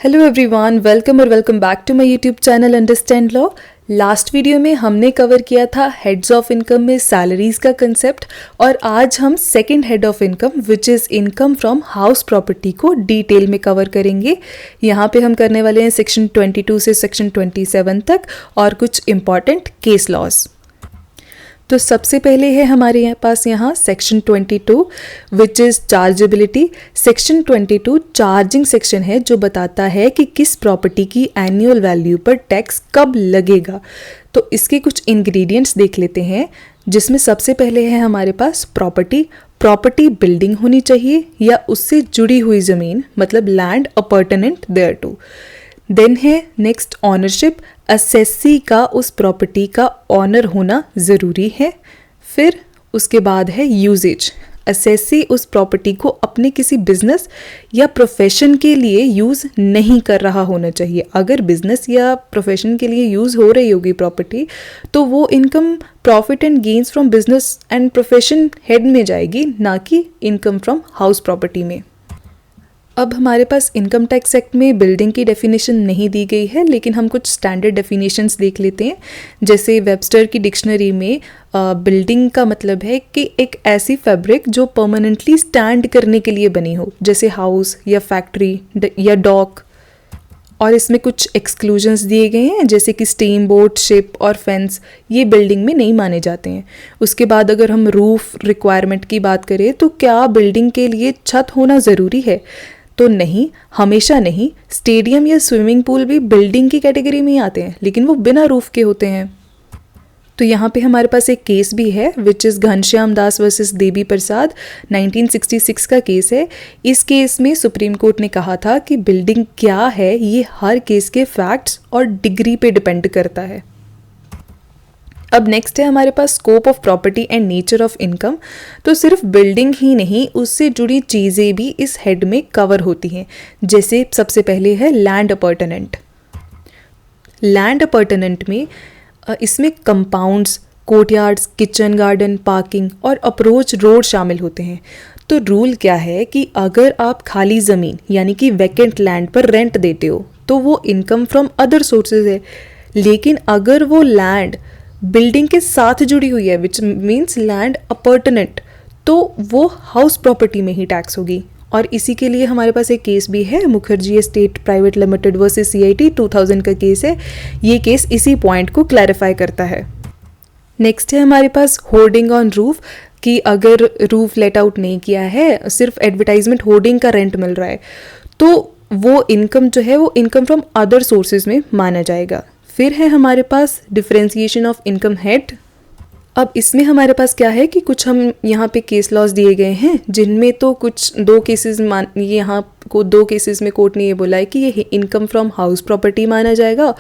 Hello everyone, welcome back to my YouTube channel understand law. Last video में हमने cover किया था heads of income में salaries का कंसेप्ट, और आज हम second head of income which is income from house property को डिटेल में कवर करेंगे। यहाँ पे हम करने वाले हैं सेक्शन 22 से सेक्शन 27 तक और कुछ इम्पॉर्टेंट केस लॉज। तो सबसे पहले है हमारे पास यहाँ section 22 which is chargeability. Section 22 charging section है जो बताता है कि किस प्रॉपर्टी की एनुअल वैल्यू पर टैक्स कब लगेगा। तो इसके कुछ इंग्रेडिएंट्स देख लेते हैं, जिसमें सबसे पहले है हमारे पास प्रॉपर्टी बिल्डिंग होनी चाहिए या उससे जुड़ी हुई ज़मीन, मतलब लैंड अपॉर्टेनेंट देयर टू। देन है नेक्स्ट ऑनरशिप, असेसी का उस प्रॉपर्टी का ऑनर होना ज़रूरी है। फिर उसके बाद है यूजेज, असेसी उस प्रॉपर्टी को अपने किसी बिजनेस या प्रोफेशन के लिए यूज़ नहीं कर रहा होना चाहिए। अगर बिजनेस या प्रोफेशन के लिए यूज़ हो रही होगी प्रॉपर्टी, तो वो income profit and gains from business and profession head में जाएगी, ना कि इनकम फ्रॉम हाउस प्रॉपर्टी में। अब हमारे पास इनकम टैक्स एक्ट में बिल्डिंग की डेफिनेशन नहीं दी गई है, लेकिन हम कुछ स्टैंडर्ड डेफिनेशंस देख लेते हैं। जैसे वेबस्टर की डिक्शनरी में बिल्डिंग का मतलब है कि एक ऐसी फैब्रिक जो परमानेंटली स्टैंड करने के लिए बनी हो, जैसे हाउस या फैक्ट्री या डॉक। और इसमें कुछ एक्सक्लूजन्स दिए गए हैं, जैसे कि स्टीम बोट, शिप और फेंस, ये बिल्डिंग में नहीं माने जाते हैं। उसके बाद अगर हम रूफ रिक्वायरमेंट की बात करें, तो क्या बिल्डिंग के लिए छत होना ज़रूरी है? तो नहीं, हमेशा नहीं। स्टेडियम या स्विमिंग पूल भी बिल्डिंग की कैटेगरी में ही आते हैं, लेकिन वो बिना रूफ के होते हैं। तो यहाँ पे हमारे पास एक केस भी है which is Ghanshyam Das versus Devi Prasad, 1966 का केस है। इस केस में सुप्रीम कोर्ट ने कहा था कि बिल्डिंग क्या है ये हर केस के फैक्ट्स और डिग्री पे डिपेंड करता है। अब नेक्स्ट है हमारे पास scope of property and nature of income. तो सिर्फ बिल्डिंग ही नहीं, उससे जुड़ी चीज़ें भी इस हेड में कवर होती हैं। जैसे सबसे पहले है लैंड अपॉर्टेनेंट। लैंड अपॉर्टेनेंट में इसमें compounds, courtyards, kitchen garden, parking और अप्रोच रोड शामिल होते हैं। तो रूल क्या है कि अगर आप खाली ज़मीन यानी कि वैकेंट लैंड पर रेंट देते हो, तो वो इनकम फ्रॉम अदर सोर्सेज है। लेकिन अगर वो लैंड बिल्डिंग के साथ जुड़ी हुई है, विच मीन्स लैंड अपॉर्टेनेंट, तो वो हाउस प्रॉपर्टी में ही टैक्स होगी। और इसी के लिए हमारे पास एक केस भी है, Mukherjee estate private limited versus CIT 2000 का केस है। ये केस इसी पॉइंट को क्लैरिफाई करता है। नेक्स्ट है हमारे पास होर्डिंग ऑन रूफ, कि अगर रूफ लेट आउट नहीं किया है, सिर्फ एडवर्टाइजमेंट होर्डिंग का रेंट मिल रहा है, तो वो इनकम जो है वो इनकम फ्रॉम अदर सोर्सेज में माना जाएगा। फिर है हमारे पास डिफरेंशिएशन ऑफ इनकम हेड। अब इसमें हमारे पास क्या है कि कुछ हम यहाँ पे केस लॉज दिए गए हैं, जिनमें तो कुछ दो केसेस यहाँ को दो केसेस में कोर्ट ने ये बोला है कि ये इनकम फ्रॉम हाउस प्रॉपर्टी माना जाएगा,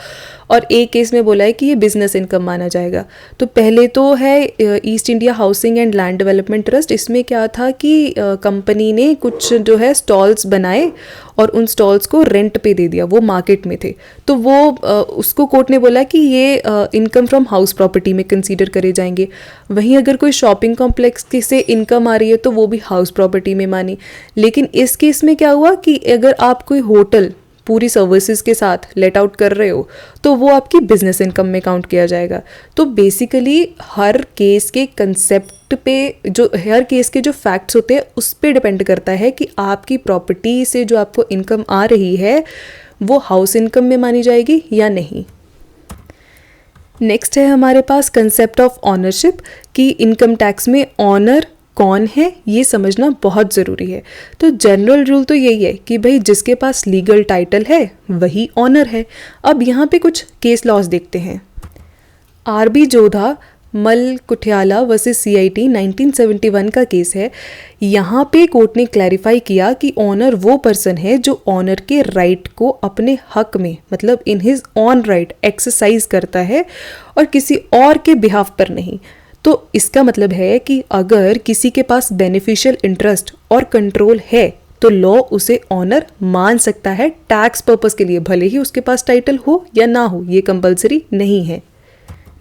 और एक केस में बोला है कि ये बिजनेस इनकम माना जाएगा। तो पहले तो है east India Housing and Land Development trust. इसमें क्या था कि कंपनी ने कुछ जो है स्टॉल्स बनाए और उन स्टॉल्स को रेंट पे दे दिया, वो मार्केट में थे। तो वो उसको कोर्ट ने बोला कि ये इनकम फ्रॉम हाउस प्रॉपर्टी में कंसीडर करे जाएंगे। वहीं अगर कोई शॉपिंग कॉम्प्लेक्स से इनकम आ रही है, तो वो भी हाउस प्रॉपर्टी में मानी। लेकिन इस केस में क्या हुआ कि अगर आप कोई होटल पूरी सर्विसेज के साथ लेट आउट कर रहे हो, तो वो आपकी बिजनेस इनकम में काउंट किया जाएगा। तो बेसिकली हर केस के कंसेप्ट पे, जो हर केस के जो फैक्ट्स होते हैं उस पे डिपेंड करता है कि आपकी प्रॉपर्टी से जो आपको इनकम आ रही है वो हाउस इनकम में मानी जाएगी या नहीं। नेक्स्ट है हमारे पास कंसेप्ट ऑफ ऑनरशिप, कि इनकम टैक्स में ऑनर कौन है ये समझना बहुत ज़रूरी है। तो जनरल रूल तो यही है कि भाई जिसके पास लीगल टाइटल है वही ऑनर है। अब यहाँ पे कुछ केस लॉज देखते हैं। RB जोधा मल कुठियाला वर्सेस CIT 1971 का केस है। यहाँ पे कोर्ट ने क्लैरिफाई किया कि ऑनर वो पर्सन है जो ऑनर के राइट को अपने हक में, मतलब in his on right exercise करता है और किसी और के बिहाफ पर नहीं। तो इसका मतलब है कि अगर किसी के पास बेनिफिशियल इंटरेस्ट और कंट्रोल है, तो लॉ उसे ऑनर मान सकता है टैक्स पर्पस के लिए, भले ही उसके पास टाइटल हो या ना हो, ये कंपलसरी नहीं है।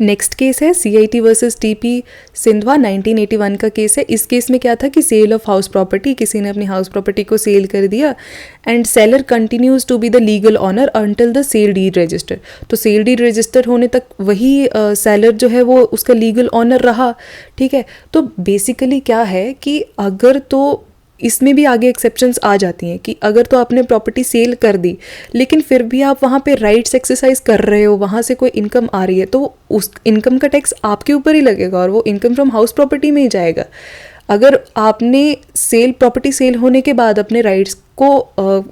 नेक्स्ट केस है CIT वर्सेस TP सिंधवा 1981 का केस है। इस केस में क्या था कि सेल ऑफ हाउस प्रॉपर्टी, किसी ने अपनी हाउस प्रॉपर्टी को सेल कर दिया and seller continues to be the legal owner until the sale deed register. तो सेल डीड रजिस्टर होने तक वही सेलर जो है वो उसका लीगल ऑनर रहा, ठीक है। तो बेसिकली क्या है कि अगर तो इसमें भी आगे एक्सेप्शंस आ जाती हैं कि अगर तो आपने प्रॉपर्टी सेल कर दी लेकिन फिर भी आप वहाँ पे राइट्स एक्सरसाइज कर रहे हो, वहाँ से कोई इनकम आ रही है, तो उस इनकम का टैक्स आपके ऊपर ही लगेगा और वो इनकम फ्रॉम हाउस प्रॉपर्टी में ही जाएगा। अगर आपने प्रॉपर्टी सेल होने के बाद अपने राइट्स को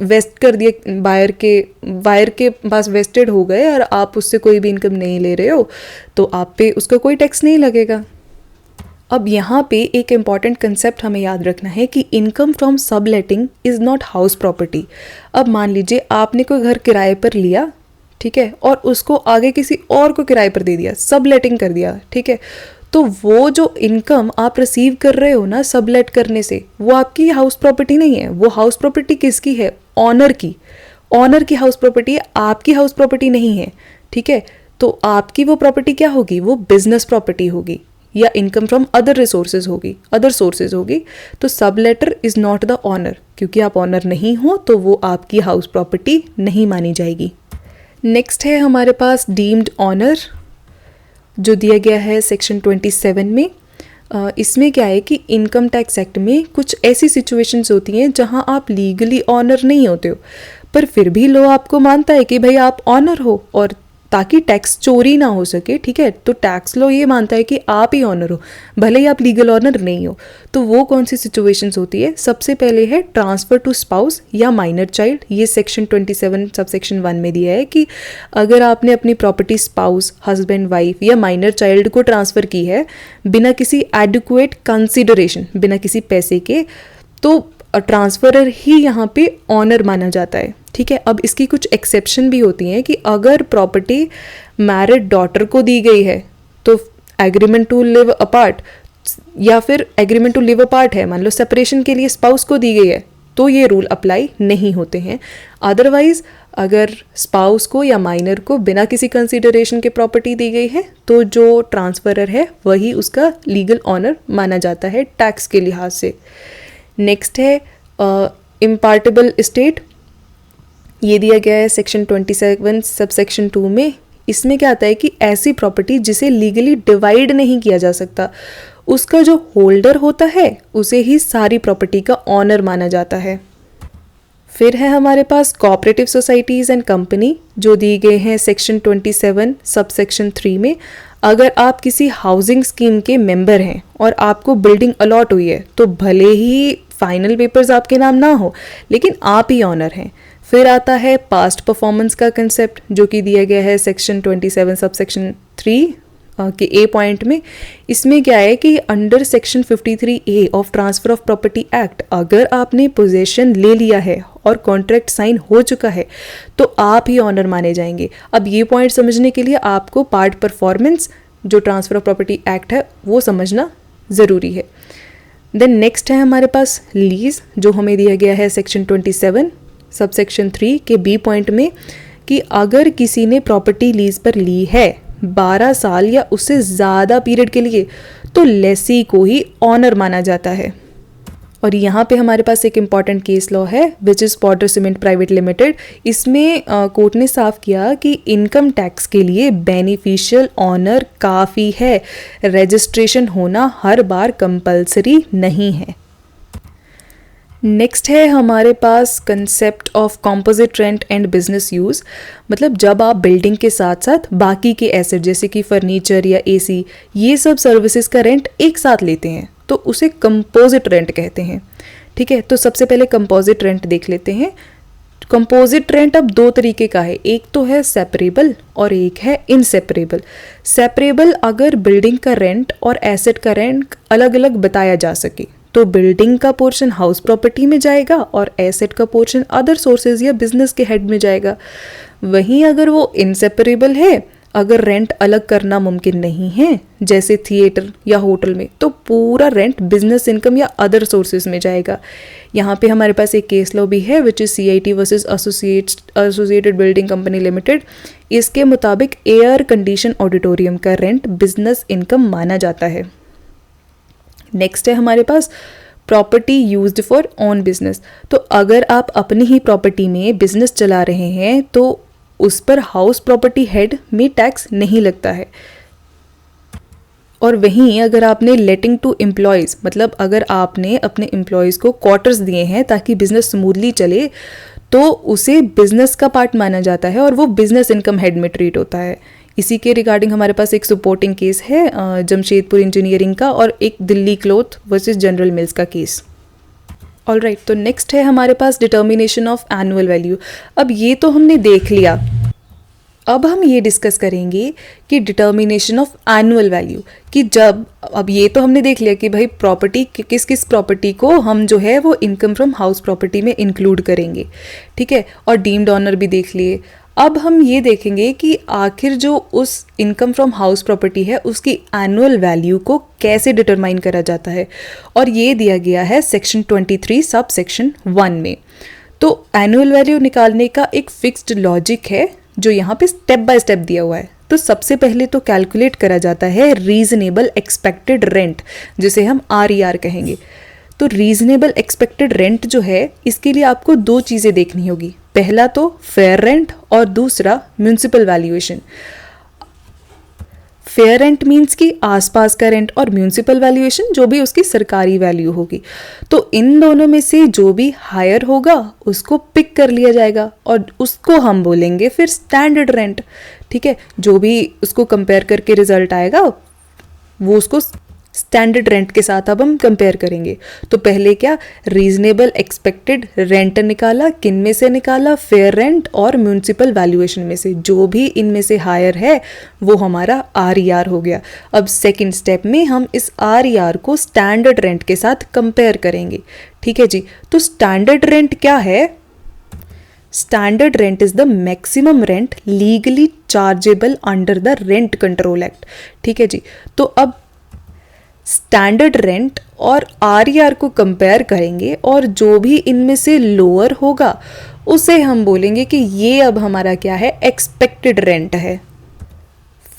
वेस्ट कर दिए, बायर के पास वेस्टेड हो गए और आप उससे कोई भी इनकम नहीं ले रहे हो, तो आप पे उसका कोई टैक्स नहीं लगेगा। अब यहाँ पे एक इम्पॉर्टेंट कंसेप्ट हमें याद रखना है कि income from subletting is not house property. अब मान लीजिए आपने कोई घर किराए पर लिया, ठीक है, और उसको आगे किसी और को किराए पर दे दिया, सबलेटिंग कर दिया, ठीक है। तो वो जो इनकम आप रिसीव कर रहे हो ना सबलेट करने से, वो आपकी हाउस प्रॉपर्टी नहीं है। वो हाउस प्रॉपर्टी किसकी है? ऑनर की। ऑनर की हाउस प्रॉपर्टी है, आपकी हाउस प्रॉपर्टी नहीं है, ठीक है। तो आपकी वो प्रॉपर्टी क्या होगी? वो बिजनेस प्रॉपर्टी होगी या इनकम फ्रॉम अदर रिसोर्सेज होगी, अदर सोर्सेज होगी। तो सबलेटर इज़ नॉट द ऑनर, क्योंकि आप ऑनर नहीं हो तो वो आपकी हाउस प्रॉपर्टी नहीं मानी जाएगी। नेक्स्ट है हमारे पास डीम्ड ऑनर, जो दिया गया है सेक्शन 27 में। इसमें क्या है कि इनकम टैक्स एक्ट में कुछ ऐसी सिचुएशंस होती हैं जहां आप लीगली ऑनर नहीं होते हो, पर फिर भी लॉ आपको मानता है कि भाई आप ऑनर हो, और ताकि टैक्स चोरी ना हो सके, ठीक है, तो टैक्स लॉ ये मानता है कि आप ही ऑनर हो, भले ही आप लीगल ऑनर नहीं हो। तो वो कौन सी सिचुएशंस होती है? सबसे पहले है ट्रांसफ़र टू स्पाउस या माइनर चाइल्ड। ये सेक्शन 27 सब सेक्शन 1 में दिया है कि अगर आपने अपनी प्रॉपर्टी स्पाउस, हस्बैंड, वाइफ या माइनर चाइल्ड को ट्रांसफ़र की है बिना किसी एडिक्वेट कंसिडरेशन, बिना किसी पैसे के, तो ट्रांसफरर ही यहाँ पे ऑनर माना जाता है, ठीक है। अब इसकी कुछ एक्सेप्शन भी होती हैं कि अगर प्रॉपर्टी मैरिड डॉटर को दी गई है तो एग्रीमेंट टू लिव अपार्ट, या फिर एग्रीमेंट टू लिव अपार्ट है, मान लो सेपरेशन के लिए स्पाउस को दी गई है, तो ये रूल अप्लाई नहीं होते हैं। अदरवाइज अगर स्पाउस को या माइनर को बिना किसी कंसिडरेशन के प्रॉपर्टी दी गई है तो जो ट्रांसफरर है वही उसका लीगल ऑनर माना जाता है टैक्स के लिहाज से। नेक्स्ट है इम्पार्टेबल एस्टेट, ये दिया गया है सेक्शन 27 सब सेक्शन 2 में। इसमें क्या आता है कि ऐसी प्रॉपर्टी जिसे लीगली डिवाइड नहीं किया जा सकता, उसका जो होल्डर होता है उसे ही सारी प्रॉपर्टी का ऑनर माना जाता है। फिर है हमारे पास कोऑपरेटिव सोसाइटीज़ एंड कंपनी, जो दिए गए हैं सेक्शन 27 सब सेक्शन 3 में। अगर आप किसी हाउसिंग स्कीम के मेंबर हैं और आपको बिल्डिंग अलॉट हुई है, तो भले ही फाइनल पेपर्स आपके नाम ना हो, लेकिन आप ही ऑनर हैं। फिर आता है पास्ट परफॉर्मेंस का कंसेप्ट, जो कि दिया गया है सेक्शन 27 सब सेक्शन 3 के ए पॉइंट में। इसमें क्या है कि under section 53A of transfer of property act, अगर आपने पोजेशन ले लिया है और कॉन्ट्रैक्ट साइन हो चुका है तो आप ही ऑनर माने जाएंगे। अब ये पॉइंट समझने के लिए आपको पार्ट परफॉर्मेंस जो ट्रांसफ़र ऑफ प्रॉपर्टी एक्ट है वो समझना ज़रूरी है। देन नेक्स्ट है हमारे पास लीज, जो हमें दिया गया है सेक्शन 27 सब सेक्शन 3 के बी पॉइंट में, कि अगर किसी ने प्रॉपर्टी लीज पर ली है 12 साल या उससे ज़्यादा पीरियड के लिए, तो लेसी को ही ऑनर माना जाता है। और यहाँ पे हमारे पास एक इम्पॉर्टेंट केस लॉ है which is porter cement private limited. इसमें कोर्ट ने साफ किया कि इनकम टैक्स के लिए बेनिफिशियल ऑनर काफ़ी है, रजिस्ट्रेशन होना हर बार कंपलसरी नहीं है। नेक्स्ट है हमारे पास concept of composite rent and business use, मतलब जब आप बिल्डिंग के साथ साथ बाकी के एसेट जैसे कि फर्नीचर या एसी, ये सब सर्विसेज का रेंट एक साथ लेते हैं तो उसे कंपोजिट रेंट कहते हैं, ठीक है। तो सबसे पहले कंपोजिट रेंट देख लेते हैं। कंपोजिट रेंट अब दो तरीके का है, एक तो है सेपरेबल और एक है इनसेपरेबल। सेपरेबल अगर बिल्डिंग का रेंट और एसेट का रेंट अलग अलग बताया जा सके तो बिल्डिंग का पोर्शन हाउस प्रॉपर्टी में जाएगा और एसेट का पोर्शन अदर सोर्सेज या बिजनेस के हेड में जाएगा। वहीं अगर वो इनसेपरेबल है, अगर रेंट अलग करना मुमकिन नहीं है, जैसे थिएटर या होटल में, तो पूरा रेंट बिजनेस इनकम या अदर सोर्सेज में जाएगा। यहाँ पे हमारे पास एक केस लॉ भी है which is CIT versus associated building company limited. इसके मुताबिक एयर कंडीशन ऑडिटोरियम का रेंट बिजनेस इनकम माना जाता है। नेक्स्ट है हमारे पास property used for on business. तो अगर आप अपनी ही प्रॉपर्टी में बिजनेस चला रहे हैं तो उस पर हाउस प्रॉपर्टी हेड में टैक्स नहीं लगता है। और वहीं अगर आपने लेटिंग टू एम्प्लॉयज़, मतलब अगर आपने अपने एम्प्लॉयज़ को क्वार्टर्स दिए हैं ताकि बिजनेस स्मूथली चले, तो उसे बिजनेस का पार्ट माना जाता है और वो बिजनेस इनकम हेड में ट्रीट होता है। इसी के रिगार्डिंग हमारे पास एक सपोर्टिंग केस है जमशेदपुर इंजीनियरिंग का और एक Delhi cloth versus general mills का केस। ऑलराइट, तो नेक्स्ट है हमारे पास डिटर्मिनेशन ऑफ एनुअल वैल्यू। अब ये तो हमने देख लिया, अब हम ये डिस्कस करेंगे कि डिटर्मिनेशन ऑफ एनुअल वैल्यू, कि जब, अब ये तो हमने देख लिया कि भाई प्रॉपर्टी, किस किस प्रॉपर्टी को हम जो है वो इनकम फ्रॉम हाउस प्रॉपर्टी में इंक्लूड करेंगे, ठीक है, और डीम्ड ऑनर भी देख लिए। अब हम ये देखेंगे कि आखिर जो उस इनकम फ्रॉम हाउस प्रॉपर्टी है उसकी एनुअल वैल्यू को कैसे डिटरमाइन करा जाता है, और ये दिया गया है सेक्शन 23 सब सेक्शन 1 में। तो एनुअल वैल्यू निकालने का एक फिक्स्ड लॉजिक है जो यहाँ पे स्टेप बाय स्टेप दिया हुआ है। तो सबसे पहले तो कैलकुलेट करा जाता है रीजनेबल एक्सपेक्टेड रेंट, जिसे हम RER कहेंगे। तो रीजनेबल एक्सपेक्टेड रेंट जो है, इसके लिए आपको दो चीज़ें देखनी होगी। पहला तो फेयर रेंट और दूसरा municipal valuation. Fair rent means कि आसपास का रेंट, और म्यूनिसिपल वैल्यूएशन जो भी उसकी सरकारी वैल्यू होगी। तो इन दोनों में से जो भी हायर होगा उसको पिक कर लिया जाएगा और उसको हम बोलेंगे फिर स्टैंडर्ड रेंट, ठीक है। जो भी उसको कंपेयर करके रिजल्ट आएगा वो उसको स्टैंडर्ड रेंट के साथ अब हम कंपेयर करेंगे। तो पहले क्या, रीजनेबल एक्सपेक्टेड रेंट निकाला, किन में से निकाला, फेयर रेंट और म्यूनिसिपल वैल्यूएशन में से। जो भी इनमें से हायर है वो हमारा RER हो गया। अब सेकंड स्टेप में हम इस RER को स्टैंडर्ड रेंट के साथ कंपेयर करेंगे, ठीक है जी। तो स्टैंडर्ड रेंट क्या है? Standard rent is the maximum rent legally chargeable under the rent control act, ठीक है जी। तो अब स्टैंडर्ड रेंट और RER को कंपेयर करेंगे और जो भी इनमें से लोअर होगा उसे हम बोलेंगे कि ये अब हमारा क्या है, एक्सपेक्टेड रेंट है।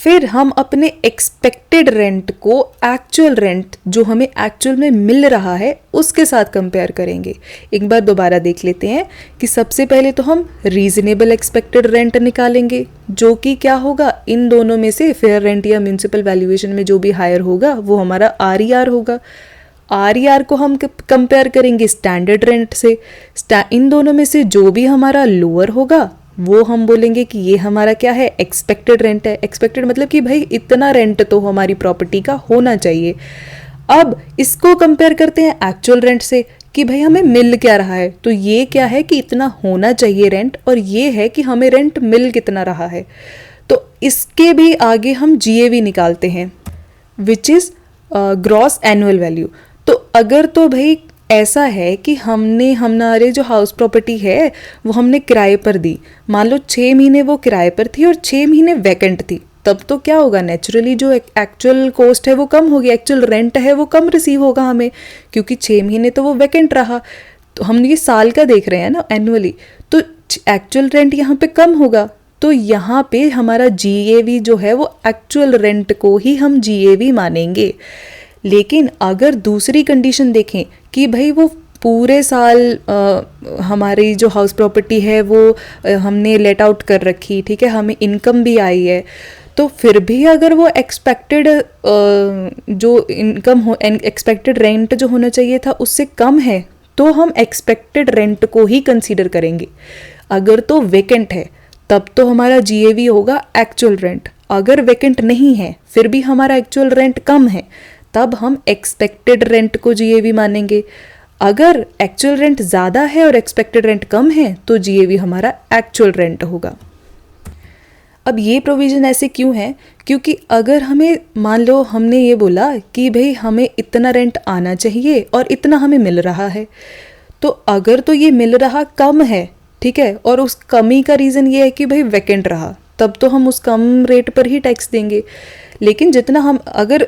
फिर हम अपने एक्सपेक्टेड रेंट को एक्चुअल रेंट जो हमें एक्चुअल में मिल रहा है उसके साथ कंपेयर करेंगे। एक बार दोबारा देख लेते हैं कि सबसे पहले तो हम रीजनेबल एक्सपेक्टेड रेंट निकालेंगे, जो कि क्या होगा, इन दोनों में से फेयर रेंट या म्यूनिसिपल वैल्यूएशन में जो भी हायर होगा वो हमारा RER होगा। RER को हम कंपेयर करेंगे स्टैंडर्ड रेंट से। इन दोनों में से जो भी हमारा लोअर होगा वो हम बोलेंगे कि ये हमारा क्या है, एक्सपेक्टेड रेंट है। एक्सपेक्टेड मतलब कि भाई इतना रेंट तो हमारी प्रॉपर्टी का होना चाहिए। अब इसको कंपेयर करते हैं एक्चुअल रेंट से कि भाई हमें मिल क्या रहा है। तो ये क्या है कि इतना होना चाहिए रेंट, और ये है कि हमें रेंट मिल कितना रहा है। तो इसके भी आगे हम GAV निकालते हैं which is gross annual value. तो अगर तो भाई ऐसा है कि हमारे जो हाउस प्रॉपर्टी है वो हमने किराए पर दी, मान लो 6 महीने वो किराए पर थी और 6 महीने वैकेंट थी, तब तो क्या होगा, नेचुरली जो एक्चुअल कॉस्ट है वो कम होगी, एक्चुअल रेंट है वो कम रिसीव होगा हमें, क्योंकि 6 महीने तो वो वैकेंट रहा। तो हम ये साल का देख रहे हैं ना, एनुअली, तो एक्चुअल रेंट यहाँ पे कम होगा। तो यहाँ पे हमारा GAV जो है वो एक्चुअल रेंट को ही हम GAV मानेंगे। लेकिन अगर दूसरी कंडीशन देखें कि भाई वो पूरे साल हमारी जो हाउस प्रॉपर्टी है वो हमने लेट आउट कर रखी, ठीक है, हमें इनकम भी आई है, तो फिर भी अगर वो एक्सपेक्टेड जो इनकम हो, एक्सपेक्टेड रेंट जो होना चाहिए था उससे कम है, तो हम एक्सपेक्टेड रेंट को ही कंसीडर करेंगे। अगर तो वेकेंट है तब तो हमारा GAV होगा एक्चुअल रेंट। अगर वेकेंट नहीं है फिर भी हमारा एक्चुअल रेंट कम है, तब हम एक्सपेक्टेड रेंट को GAV मानेंगे। अगर एक्चुअल रेंट ज़्यादा है और एक्सपेक्टेड रेंट कम है तो GAV हमारा एक्चुअल रेंट होगा। अब ये प्रोविज़न ऐसे क्यों है, क्योंकि अगर हमें, मान लो हमने ये बोला कि भाई हमें इतना रेंट आना चाहिए और इतना हमें मिल रहा है, तो अगर तो ये मिल रहा कम है, ठीक है, और उस कमी का रीज़न ये है कि भाई वैकेंट रहा, तब तो हम उस कम रेट पर ही टैक्स देंगे। लेकिन जितना हम अगर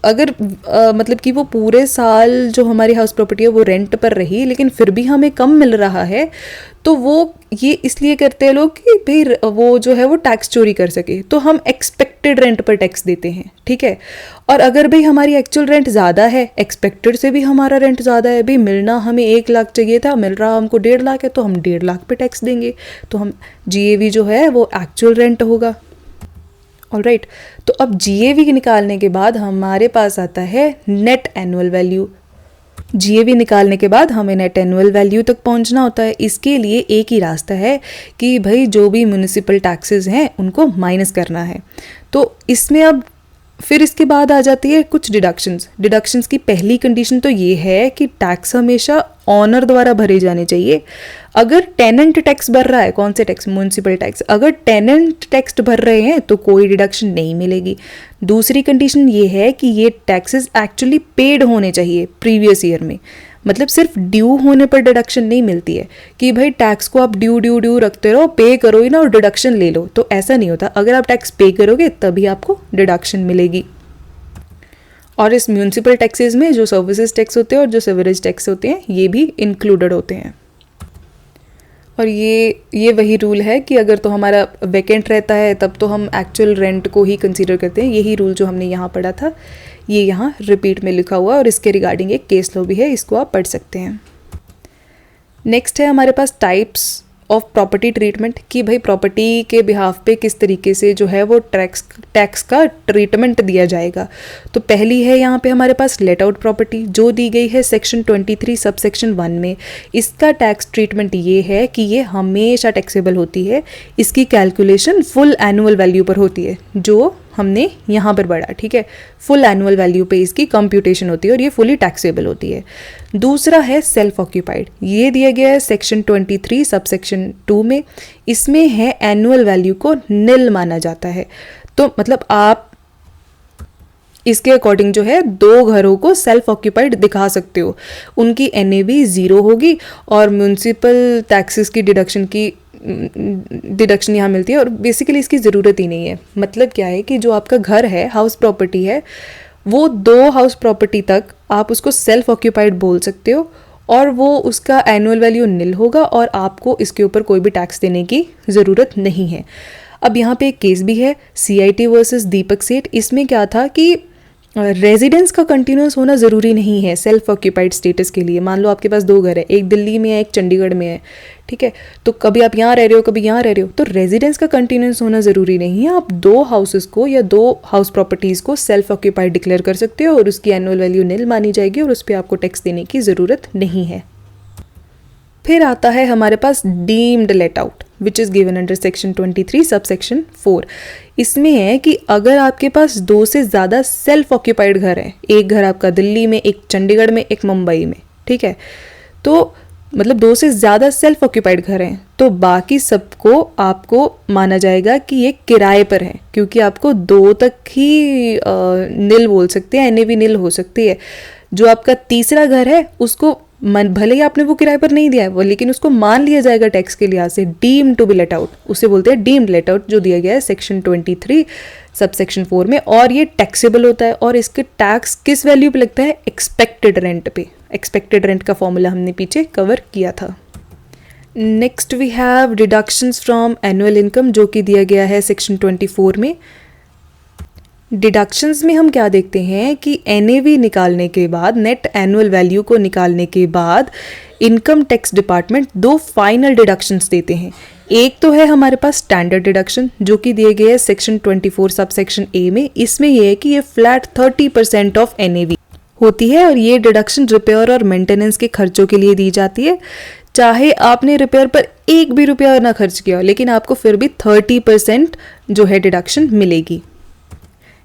मतलब कि वो पूरे साल जो हमारी हाउस प्रॉपर्टी है वो रेंट पर रही लेकिन फिर भी हमें कम मिल रहा है, तो वो ये इसलिए करते हैं लोग कि भाई वो जो है वो टैक्स चोरी कर सके, तो हम एक्सपेक्टेड रेंट पर टैक्स देते हैं, ठीक है। और अगर भाई हमारी एक्चुअल रेंट ज़्यादा है, एक्सपेक्टेड से भी हमारा रेंट ज़्यादा है, भाई मिलना हमें 1 लाख चाहिए था, मिल रहा हमको 1.5 लाख है, तो हम 1.5 लाख पे टैक्स देंगे, तो हम GAV जो है वो एक्चुअल रेंट होगा। ऑलराइट, तो अब GAV निकालने के बाद हमारे पास आता है नेट एनुअल वैल्यू। GAV निकालने के बाद हमें नेट एनुअल वैल्यू तक पहुंचना होता है। इसके लिए एक ही रास्ता है कि भाई जो भी म्यूनिसिपल टैक्सेस हैं उनको माइनस करना है। तो इसमें अब फिर इसके बाद आ जाती है कुछ डिडक्शंस की पहली कंडीशन तो ये है कि टैक्स हमेशा ऑनर द्वारा भरे जाने चाहिए। अगर टेनेंट टैक्स भर रहा है, कौन से टैक्स, म्यूनिसिपल टैक्स, अगर टेनेंट टैक्स भर रहे हैं तो कोई डिडक्शन नहीं मिलेगी। दूसरी कंडीशन ये है कि ये टैक्सेस एक्चुअली पेड होने चाहिए प्रीवियस ईयर में, मतलब सिर्फ ड्यू होने पर डिडक्शन नहीं मिलती है कि भाई टैक्स को आप ड्यू रखते रहो, पे करो ही ना और डिडक्शन ले लो, तो ऐसा नहीं होता। अगर आप टैक्स पे करोगे तभी आपको डिडक्शन मिलेगी। और इस म्यूनिसिपल टैक्सेस में जो सर्विसेज टैक्स होते हैं और जो सीवरेज टैक्स होते हैं ये भी इंक्लूडेड होते हैं। और ये वही रूल है कि अगर तो हमारा वैकेंट रहता है तब तो हम एक्चुअल रेंट को ही कंसीडर करते हैं। यही रूल जो हमने यहाँ पढ़ा था ये यहाँ रिपीट में लिखा हुआ है और इसके रिगार्डिंग एक केस लॉ भी है, इसको आप पढ़ सकते हैं। नेक्स्ट है हमारे पास टाइप्स ऑफ प्रॉपर्टी ट्रीटमेंट, कि भाई प्रॉपर्टी के बिहाफ पे किस तरीके से जो है वो टैक्स का ट्रीटमेंट दिया जाएगा। तो पहली है यहाँ पे हमारे पास लेट आउट प्रॉपर्टी जो दी गई है सेक्शन 23 सब सेक्शन 1 में। इसका टैक्स ट्रीटमेंट ये है कि ये हमेशा टैक्सेबल होती है। इसकी कैलकुलेशन फुल एनुअल वैल्यू पर होती है जो हमने यहाँ पर बढ़ा, ठीक है, फुल एनुअल वैल्यू पे इसकी कंप्यूटेशन होती है और ये फुली टैक्सेबल होती है। दूसरा है सेल्फ ऑक्यूपाइड, ये दिया गया है सेक्शन 23 सब सेक्शन 2 में। इसमें है एनुअल वैल्यू को निल माना जाता है। तो मतलब आप इसके अकॉर्डिंग जो है 2 घरों को सेल्फ ऑक्यूपाइड दिखा सकते हो, उनकी NAV 0 होगी और म्यूनिसिपल टैक्सेस की डिडक्शन यहाँ मिलती है और बेसिकली इसकी ज़रूरत ही नहीं है। मतलब क्या है कि जो आपका घर है, हाउस प्रॉपर्टी है, वो 2 हाउस प्रॉपर्टी तक आप उसको सेल्फ ऑक्यूपाइड बोल सकते हो और वो उसका एनुअल वैल्यू निल होगा और आपको इसके ऊपर कोई भी टैक्स देने की ज़रूरत नहीं है। अब यहाँ पे एक केस भी है CIT वर्सेस दीपक सेठ। इसमें क्या था कि रेजिडेंस का कंटिन्यूस होना ज़रूरी नहीं है सेल्फ ऑक्यूपाइड स्टेटस के लिए। मान लो आपके पास 2 घर है, एक दिल्ली में है एक चंडीगढ़ में है, ठीक है, तो कभी आप यहाँ रह रहे हो कभी यहाँ रह रहे हो, तो रेजिडेंस का कंटिन्यूस होना ज़रूरी नहीं है। आप 2 हाउसेस को या 2 हाउस प्रॉपर्टीज़ को सेल्फ ऑक्यूपाइड डिक्लेयर कर सकते हो और उसकी एनुअल वैल्यू निल मानी जाएगी और उस पर आपको टैक्स देने की ज़रूरत नहीं है। फिर आता है हमारे पास deemed let out which is given under section 23 sub section 4। इसमें है कि अगर आपके पास 2 से ज़्यादा सेल्फ ऑक्यूपाइड घर हैं, एक घर आपका दिल्ली में, एक चंडीगढ़ में, एक मुंबई में, ठीक है, तो मतलब 2 से ज़्यादा सेल्फ ऑक्यूपाइड घर हैं, तो बाकी सबको आपको माना जाएगा कि ये किराए पर है, क्योंकि आपको 2 तक ही निल बोल सकते हैं, NAV निल हो सकती है। जो आपका तीसरा घर है उसको भले ही आपने वो किराए पर नहीं दिया है वो, लेकिन उसको मान लिया जाएगा टैक्स के लिहाज से, deem to be let out, उसे बोलते हैं डीम्ड लेट आउट, जो दिया गया है सेक्शन 23 सब सेक्शन 4 में, और ये टैक्सेबल होता है। और इसके टैक्स किस वैल्यू पे लगता है? एक्सपेक्टेड रेंट पे। एक्सपेक्टेड रेंट का फॉर्मूला हमने पीछे कवर किया था। Next we have deductions from annual income, जो कि दिया गया है सेक्शन 24 में। डिडक्शंस में हम क्या देखते हैं कि NAV निकालने के बाद, नेट एनुअल वैल्यू को निकालने के बाद income tax department 2 final deductions देते हैं। एक तो है हमारे पास स्टैंडर्ड डिडक्शन, जो कि दिए गए हैं सेक्शन 24 सब सेक्शन A में। इसमें यह है कि ये फ्लैट 30% ऑफ NAV होती है और ये डिडक्शन रिपेयर और मेंटेनेंस के खर्चों के लिए दी जाती है। चाहे आपने रिपेयर पर 1 भी रुपया ना खर्च किया हो, लेकिन आपको फिर भी 30% जो है डिडक्शन मिलेगी।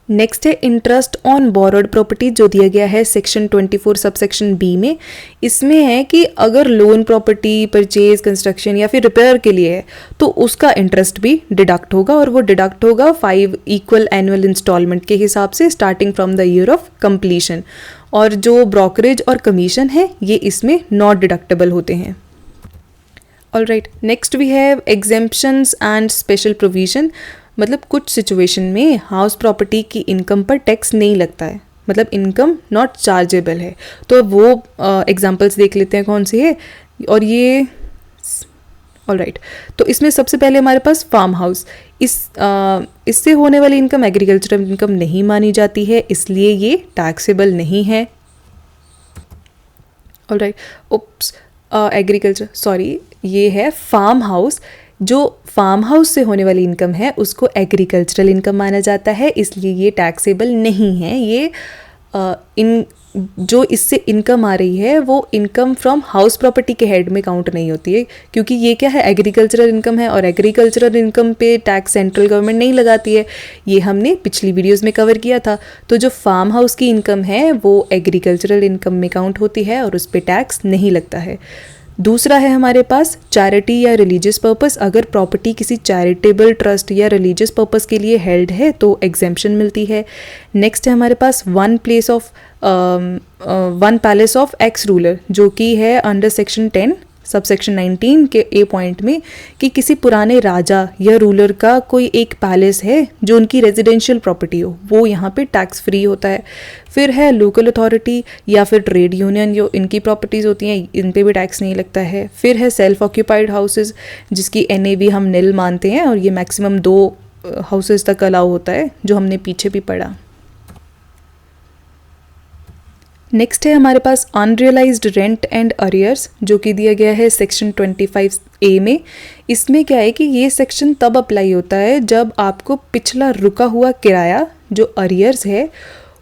नेक्स्ट है इंटरेस्ट ऑन बोरोड प्रॉपर्टी, जो दिया गया है सेक्शन 24 सब सेक्शन B में। इसमें है कि अगर लोन प्रॉपर्टी परचेज, कंस्ट्रक्शन या फिर रिपेयर के लिए है तो उसका इंटरेस्ट भी डिडक्ट होगा, और वो डिडक्ट होगा 5 इक्वल एनुअल इंस्टॉलमेंट के हिसाब से starting from the year of completion. और जो ब्रोकरेज और कमीशन है ये इसमें नॉट डिडक्टेबल होते हैं। All right, next we have exemptions and special provision. मतलब कुछ सिचुएशन में हाउस प्रॉपर्टी की इनकम पर टैक्स नहीं लगता है, मतलब इनकम नॉट चार्जेबल है। तो वो एग्जांपल्स देख लेते हैं कौन सी है। और ये ऑल राइट, तो इसमें सबसे पहले हमारे पास फार्म हाउस। इससे होने वाली इनकम एग्रीकल्चरल इनकम नहीं मानी जाती है, इसलिए ये टैक्सेबल नहीं है। ऑल राइट, उप्स, एग्रीकल्चर सॉरी, ये है फार्म हाउस। जो फार्म हाउस से होने वाली इनकम है उसको एग्रीकल्चरल इनकम माना जाता है, इसलिए ये टैक्सेबल नहीं है। ये इन जो इससे इनकम आ रही है वो इनकम फ्रॉम हाउस प्रॉपर्टी के हेड में काउंट नहीं होती है, क्योंकि ये क्या है, एग्रीकल्चरल इनकम है, और एग्रीकल्चरल इनकम पे टैक्स सेंट्रल गवर्नमेंट नहीं लगाती है। ये हमने पिछली वीडियोस में कवर किया था। तो जो फार्म हाउस की इनकम है वो एग्रीकल्चरल इनकम में काउंट होती है और उस पर टैक्स नहीं लगता है। दूसरा है हमारे पास चैरिटी या रिलीजियस पर्पस। अगर प्रॉपर्टी किसी चैरिटेबल ट्रस्ट या रिलीजियस पर्पस के लिए हेल्ड है तो एग्जेम्पशन मिलती है। नेक्स्ट है हमारे पास one palace of ex ruler, जो कि है अंडर सेक्शन 10 सबसेक्शन 19 के ए पॉइंट में, कि किसी पुराने राजा या रूलर का कोई एक पैलेस है जो उनकी रेजिडेंशियल प्रॉपर्टी हो, वो यहाँ पे टैक्स फ्री होता है। फिर है लोकल अथॉरिटी या फिर ट्रेड यूनियन, जो इनकी प्रॉपर्टीज़ होती हैं, इन पे भी टैक्स नहीं लगता है। फिर है सेल्फ ऑक्यूपाइड हाउसेज, जिसकी NAV हम निल मानते हैं, और ये मैक्सिमम 2 हाउसेज तक अलाउ होता है, जो हमने पीछे भी पढ़ा। नेक्स्ट है हमारे पास अनरियलाइज्ड रेंट एंड अरियर्स, जो कि दिया गया है सेक्शन 25A में। इसमें क्या है कि ये सेक्शन तब अप्लाई होता है जब आपको पिछला रुका हुआ किराया, जो अरियर्स है,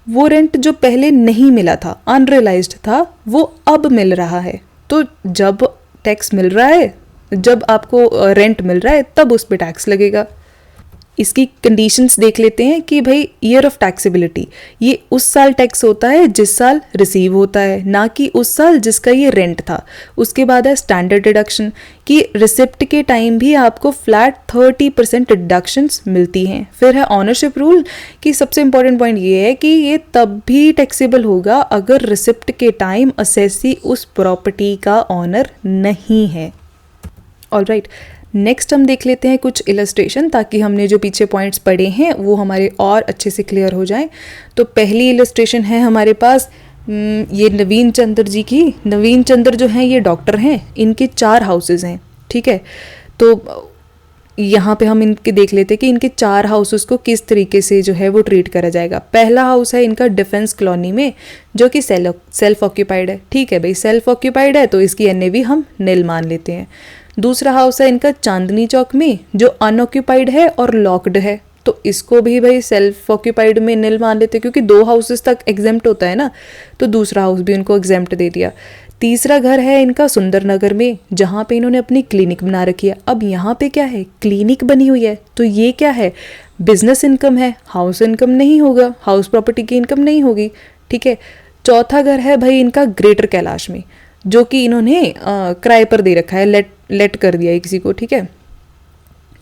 वो रेंट जो पहले नहीं मिला था, अनरियलाइज्ड था, वो अब मिल रहा है। तो जब टैक्स मिल रहा है, जब आपको रेंट मिल रहा है, तब उस पर टैक्स लगेगा। इसकी कंडीशंस देख लेते हैं कि भाई ईयर ऑफ टैक्सेबिलिटी, ये उस साल टैक्स होता है जिस साल रिसीव होता है, ना कि उस साल जिसका ये रेंट था। उसके बाद है स्टैंडर्ड डिडक्शन, कि रिसिप्ट के टाइम भी आपको फ्लैट 30% डिडक्शंस मिलती हैं। फिर है ऑनरशिप रूल, कि सबसे इंपॉर्टेंट पॉइंट ये है कि ये तब भी टैक्सेबल होगा अगर रिसिप्ट के टाइम असेसी उस प्रॉपर्टी का ऑनर नहीं है। ऑल राइट, नेक्स्ट हम देख लेते हैं कुछ इलस्ट्रेशन, ताकि हमने जो पीछे पॉइंट्स पढ़े हैं वो हमारे और अच्छे से क्लियर हो जाएं। तो पहली इलस्ट्रेशन है हमारे पास ये नवीन चंद्र जी की। नवीन चंद्र जो हैं ये डॉक्टर हैं, इनके 4 हाउसेज हैं, ठीक है। तो यहाँ पे हम इनके देख लेते हैं कि इनके 4 हाउसेस को किस तरीके से जो है वो ट्रीट करा जाएगा। पहला हाउस है इनका डिफेंस कॉलोनी में, जो कि सेल्फ ऑक्यूपाइड है, ठीक है भाई, सेल्फ ऑक्यूपाइड है तो इसकी NAV हम निल मान लेते हैं। दूसरा हाउस है इनका चांदनी चौक में, जो अनऑक्यूपाइड है और लॉक्ड है, तो इसको भी भाई सेल्फ ऑक्यूपाइड में निल मान लेते हैं, क्योंकि 2 हाउसेस तक एग्जेम्प्ट होता है ना, तो दूसरा हाउस भी उनको एग्जेम्प्ट दे दिया। तीसरा घर है इनका सुंदर नगर में, जहाँ पे इन्होंने अपनी क्लिनिक बना रखी है। अब यहाँ पे क्या है, क्लिनिक बनी हुई है, तो ये क्या है, बिजनेस इनकम है, हाउस इनकम नहीं होगा, हाउस प्रॉपर्टी की इनकम नहीं होगी, ठीक है। चौथा घर है भाई इनका ग्रेटर कैलाश में, जो कि इन्होंने किराए पर दे रखा है, लेट कर दिया है किसी को, ठीक है,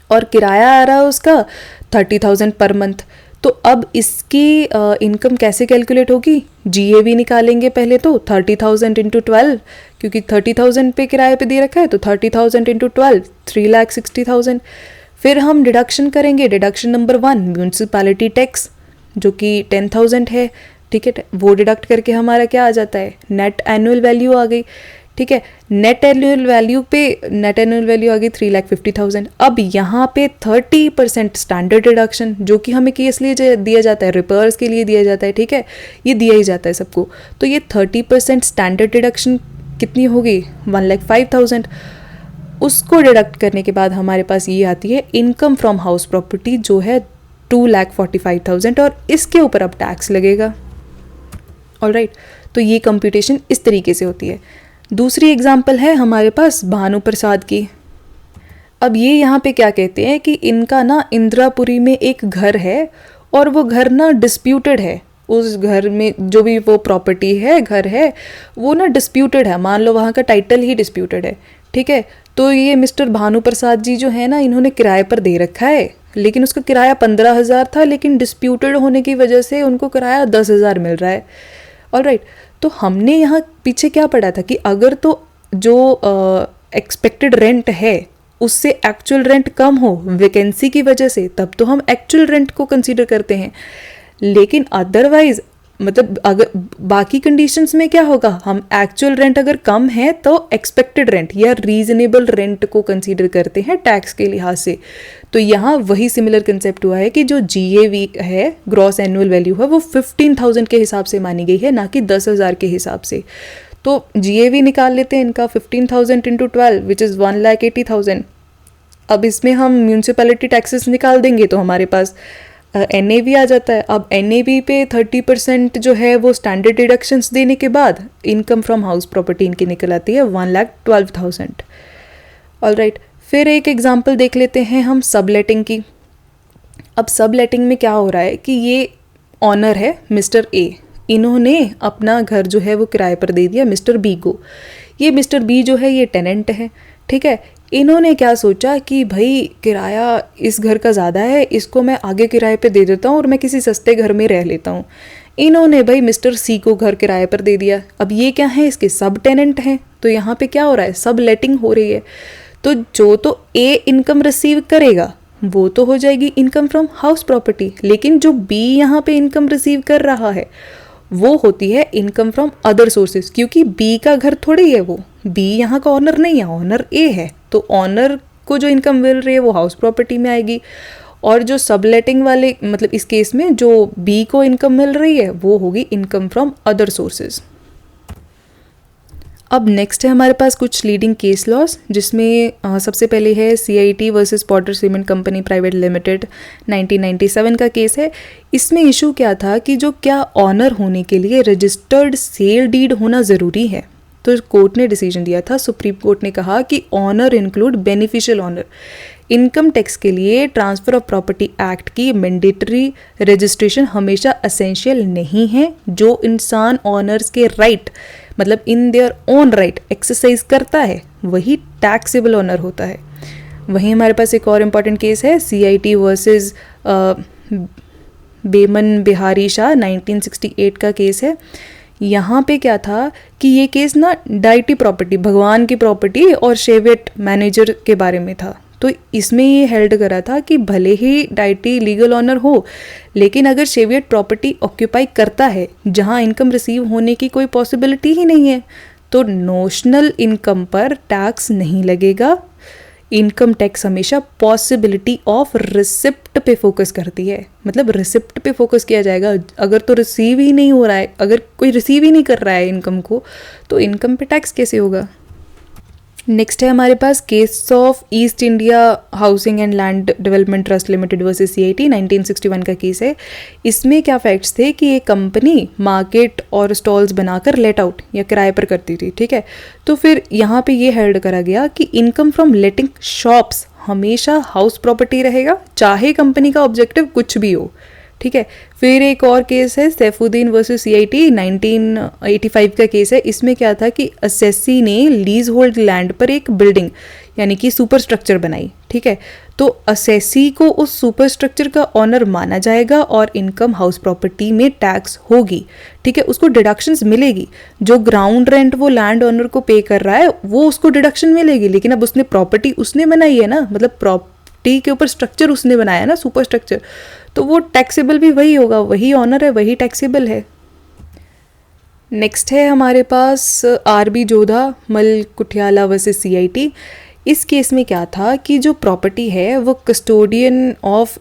और किराया आ रहा है उसका 30,000 पर मंथ। तो अब इसकी इनकम कैसे कैलकुलेट होगी, GAV निकालेंगे पहले तो 30,000 इंटू 12, क्योंकि 30,000 पे किराए पे दे रखा है, तो 30,000 इंटू 12 3,60,000। फिर हम डिडक्शन करेंगे, डिडक्शन नंबर 1 म्यूनसिपैलिटी टैक्स, जो कि 10,000 है, ठीक है। वो डिडक्ट करके हमारा क्या आ जाता है, नेट एनुअल वैल्यू आ गई, ठीक है। नेट एनुअल वैल्यू आ गई 3,50,000। अब यहाँ पे 30% स्टैंडर्ड डिडक्शन, जो कि हमें किस लिए दिया जाता है, रिपेयर्स के लिए दिया जाता है, ठीक है, ये दिया ही जाता है सबको। तो ये 30% स्टैंडर्ड डिडक्शन कितनी होगी, 1,05,000। उसको डिडक्ट करने के बाद हमारे पास ये आती है इनकम फ्रॉम हाउस प्रॉपर्टी, जो है 2,45,000, और इसके ऊपर अब टैक्स लगेगा। ऑलराइट, तो ये कंप्यूटेशन इस तरीके से होती है। दूसरी एग्जाम्पल है हमारे पास भानु प्रसाद की। अब ये यहाँ पे क्या कहते हैं कि इनका ना इंदिरापुरी में एक घर है, और वो घर ना डिस्प्यूटेड है। उस घर में जो भी वो प्रॉपर्टी है, घर है, वो ना डिस्प्यूटेड है, मान लो वहाँ का टाइटल ही डिस्प्यूटेड है, ठीक है। तो ये मिस्टर भानु प्रसाद जी जो है ना, इन्होंने किराए पर दे रखा है, लेकिन उसका किराया 15,000 था, लेकिन डिस्प्यूटेड होने की वजह से उनको किराया 10,000 मिल रहा है। ऑलराइट, तो हमने यहाँ पीछे क्या पढ़ा था कि अगर तो जो एक्सपेक्टेड रेंट है उससे एक्चुअल रेंट कम हो वैकेंसी की वजह से, तब तो हम एक्चुअल रेंट को कंसीडर करते हैं। लेकिन अदरवाइज मतलब अगर बाकी कंडीशंस में क्या होगा, हम एक्चुअल रेंट अगर कम है तो एक्सपेक्टेड रेंट या रीजनेबल रेंट को कंसीडर करते हैं टैक्स के लिहाज से। तो यहाँ वही सिमिलर कंसेप्ट हुआ है कि जो GAV है, ग्रॉस एनुअल वैल्यू है, वो 15,000 के हिसाब से मानी गई है, ना कि 10,000 के हिसाब से। तो GAV निकाल लेते हैं इनका 15,000 इंटू 12 विच इज़ 1,80,000। अब इसमें हम म्यूनसिपैलिटी टैक्सेस निकाल देंगे तो हमारे पास NAV आ जाता है। अब NAV पे 30% जो है वो स्टैंडर्ड डिडक्शंस देने के बाद इनकम फ्रॉम हाउस प्रॉपर्टी इनकी निकल आती है 1,12,000। ऑलराइट, फिर एक एग्जांपल देख लेते हैं हम सब लेटिंग की। अब सब लेटिंग में क्या हो रहा है कि ये ऑनर है मिस्टर A, इन्होंने अपना घर जो है वो किराए पर दे दिया मिस्टर B को। ये मिस्टर B जो है ये टेनेंट है, ठीक है। इन्होंने क्या सोचा कि भाई किराया इस घर का ज़्यादा है, इसको मैं आगे किराए पे दे देता हूँ और मैं किसी सस्ते घर में रह लेता हूँ। इन्होंने भाई मिस्टर C को घर किराए पर दे दिया। अब ये क्या है, इसके सब टेनेंट हैं, तो यहाँ पे क्या हो रहा है, सब लेटिंग हो रही है। तो जो तो A इनकम रिसीव करेगा वो तो हो जाएगी इनकम फ्रॉम हाउस प्रॉपर्टी, लेकिन जो B यहाँ पे इनकम रिसीव कर रहा है वो होती है इनकम फ्रॉम अदर सोर्सेज, क्योंकि B का घर थोड़ी है, वो B यहाँ का ऑनर नहीं है, ऑनर A है। तो ऑनर को जो इनकम मिल रही है वो हाउस प्रॉपर्टी में आएगी, और जो सबलेटिंग वाले मतलब इस केस में जो B को इनकम मिल रही है वो होगी इनकम फ्रॉम अदर सोर्सेज। अब नेक्स्ट है हमारे पास कुछ लीडिंग केस लॉस, जिसमें सबसे पहले है CIT versus Potter cement company private limited 1997 का केस है। इसमें इशू क्या था कि जो क्या ऑनर होने के लिए रजिस्टर्ड सेल डीड होना ज़रूरी है। तो कोर्ट ने डिसीजन दिया था, सुप्रीम कोर्ट ने कहा कि owner include beneficial owner. Income tax के लिए ट्रांसफ़र ऑफ प्रॉपर्टी एक्ट की मैंडेटरी रजिस्ट्रेशन हमेशा असेंशियल नहीं है। जो इंसान ऑनर्स के राइट मतलब in their own right exercise करता है वही टैक्सेबल ऑनर होता है। वहीं हमारे पास एक और इम्पॉर्टेंट केस है CIT वर्सेस बेमन बिहारी शाह 1968 का केस है। यहाँ पे क्या था कि ये केस ना डाइटी प्रॉपर्टी, भगवान की प्रॉपर्टी और शेवेट मैनेजर के बारे में था। तो इसमें ये हेल्ड करा था कि भले ही डाइटी लीगल ऑनर हो, लेकिन अगर शेवियट प्रॉपर्टी ऑक्यूपाई करता है जहां इनकम रिसीव होने की कोई पॉसिबिलिटी ही नहीं है, तो नोशनल इनकम पर टैक्स नहीं लगेगा। इनकम टैक्स हमेशा पॉसिबिलिटी ऑफ रिसिप्ट पे फोकस करती है, मतलब रिसिप्ट पे फोकस किया जाएगा। अगर तो रिसीव ही नहीं हो रहा है, अगर कोई रिसीव ही नहीं कर रहा है इनकम को, तो इनकम पे टैक्स कैसे होगा। नेक्स्ट है हमारे पास case of East India Housing and Land Development Trust Limited versus CIT 1961 का केस है। इसमें क्या फैक्ट्स थे कि ये कंपनी मार्केट और स्टॉल्स बनाकर लेट आउट या किराए पर करती थी, ठीक है। तो फिर यहाँ पे ये हेल्ड करा गया कि इनकम फ्रॉम लेटिंग शॉप्स हमेशा हाउस प्रॉपर्टी रहेगा, चाहे कंपनी का ऑब्जेक्टिव कुछ भी हो, ठीक है। फिर एक और केस है सैफुद्दीन वर्सेस CIT 1985 का केस है। इसमें क्या था कि असेसी ने लीज होल्ड लैंड पर एक बिल्डिंग यानी कि सुपर स्ट्रक्चर बनाई, ठीक है। तो असेसी को उस सुपर स्ट्रक्चर का ऑनर माना जाएगा और इनकम हाउस प्रॉपर्टी में टैक्स होगी, ठीक है। उसको डिडक्शंस मिलेगी। जो ग्राउंड रेंट वो लैंड ओनर को पे कर रहा है वो उसको डिडक्शन मिलेगी, लेकिन अब उसने प्रॉपर्टी उसने बनाई है ना, मतलब प्रॉपर्टी के ऊपर स्ट्रक्चर उसने बनाया ना, सुपर स्ट्रक्चर, तो वो टैक्सेबल भी वही होगा, वही ऑनर है, वही टैक्सेबल है। नेक्स्ट है हमारे पास RB जोधा मल कुठियाला वर्सेस CIT। इस केस में क्या था कि जो प्रॉपर्टी है वो कस्टोडियन ऑफ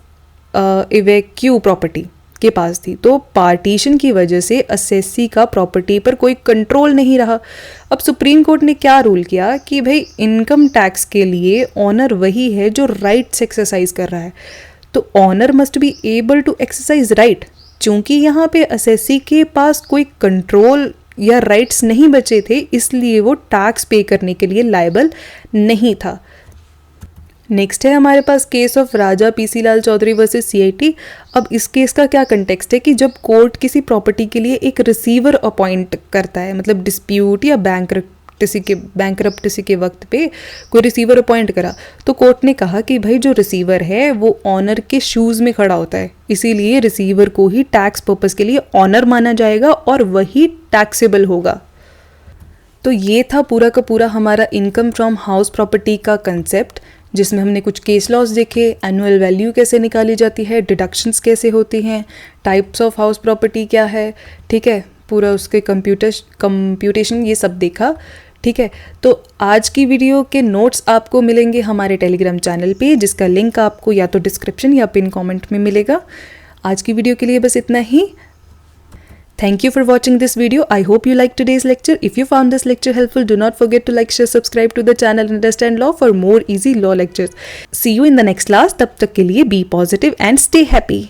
इवेक्यू प्रॉपर्टी के पास थी, तो पार्टीशन की वजह से असेसी का प्रॉपर्टी पर कोई कंट्रोल नहीं रहा। अब सुप्रीम कोर्ट ने क्या रूल किया कि भाई इनकम टैक्स के लिए ऑनर वही है जो राइट्स एक्सरसाइज कर रहा है, तो owner must be able to exercise right. चूंकि यहाँ पे असेसी के पास कोई कंट्रोल या राइट्स नहीं बचे थे, इसलिए वो टैक्स पे करने के लिए लायबल नहीं था। नेक्स्ट है हमारे पास case of Raja PC Lal Chaudhary versus CIT। अब इस केस का क्या कंटेक्स्ट है कि जब कोर्ट किसी प्रॉपर्टी के लिए एक रिसीवर अपॉइंट करता है, मतलब डिस्प्यूट या बैंकरप्टेसी के वक्त पे कोई रिसीवर अपॉइंट करा, तो कोर्ट ने कहा कि भाई जो रिसीवर है वो ऑनर के शूज़ में खड़ा होता है, इसीलिए रिसीवर को ही टैक्स पर्पस के लिए ऑनर माना जाएगा और वही टैक्सेबल होगा। तो ये था पूरा का पूरा हमारा इनकम फ्रॉम हाउस प्रॉपर्टी का कंसेप्ट, जिसमें हमने कुछ केस लॉज देखे, एनुअल वैल्यू कैसे निकाली जाती है, डिडक्शंस कैसे होती हैं, टाइप्स ऑफ हाउस प्रॉपर्टी क्या है, ठीक है, पूरा उसके कंप्यूटेशन ये सब देखा, ठीक है। तो आज की वीडियो के नोट्स आपको मिलेंगे हमारे टेलीग्राम चैनल पे, जिसका लिंक आपको या तो डिस्क्रिप्शन या पिन कमेंट में मिलेगा। आज की वीडियो के लिए बस इतना ही। Thank you for watching this video. I hope you liked today's lecture. If you found this lecture helpful, do not forget to like, share, subscribe to the channel Understand Law for more easy law lectures. See you in the next class. तब तक के लिए be positive and stay happy.